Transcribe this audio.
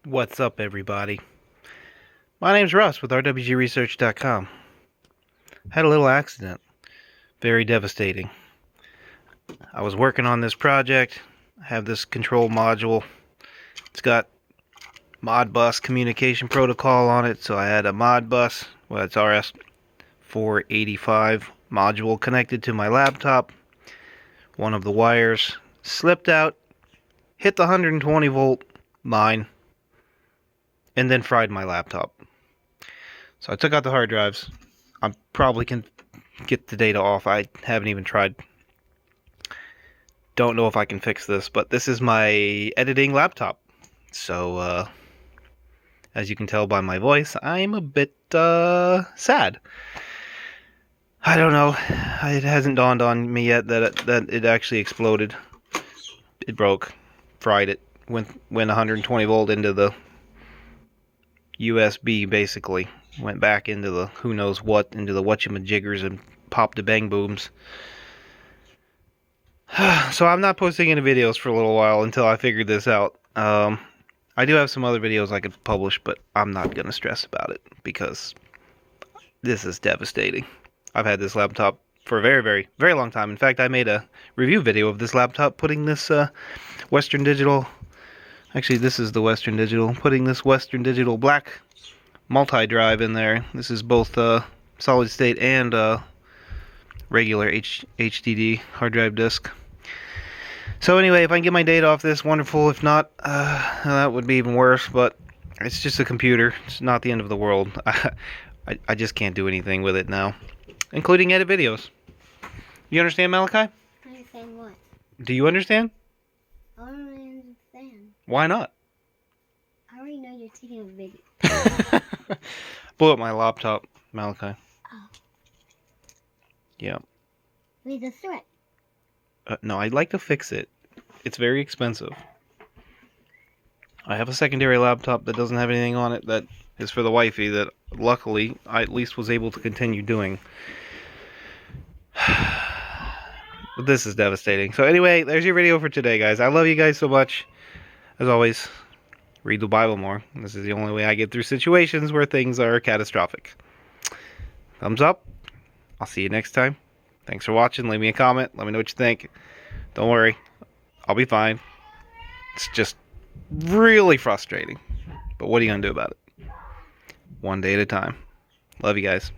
What's up, everybody? My name's Russ with rwgresearch.com. Had a little accident. Very devastating. I was working on this project. I have this control module. It's got Modbus communication protocol on it, so I had a Modbus, well, it's RS485 module connected to my laptop. One of the wires slipped out, hit the 120 volt line, and then fried my laptop. So I took out the hard drives. I probably can get the data off. I haven't even tried. Don't know if I can fix this, but this is my editing laptop. So, as you can tell by my voice, I'm a bit sad. I don't know. It hasn't dawned on me yet that it actually exploded. It broke, fried it, went 120 volt into the USB, basically. Went back into the who knows what, into the whatchamajiggers, and popped the bang booms. So I'm not posting any videos for a little while until I figure this out. I do have some other videos I could publish, but I'm not going to stress about it because this is devastating. I've had this laptop for a very, very, very long time. In fact, I made a review video of this laptop, putting this Western Digital... Actually, this is the Western Digital. Putting this Western Digital black multi-drive in there. This is both solid state and regular HDD hard drive disk. So anyway, if I can get my data off this, wonderful. If not, that would be even worse. But it's just a computer. It's not the end of the world. I just can't do anything with it now, including edit videos. You understand, Malachi? Understand what? Do you understand? I don't really understand. Why not? I already know you're taking a video. Blew up my laptop, Malachi. Oh. Yeah. Wait, the threat. No, I'd like to fix it. It's very expensive. I have a secondary laptop that doesn't have anything on it that is for the wifey that luckily I at least was able to continue doing. But this is devastating. So anyway, there's your video for today, guys. I love you guys so much. As always, read the Bible more. This is the only way I get through situations where things are catastrophic. Thumbs up. I'll see you next time. Thanks for watching. Leave me a comment. Let me know what you think. Don't worry. I'll be fine. It's just really frustrating. But what are you going to do about it? One day at a time. Love you guys.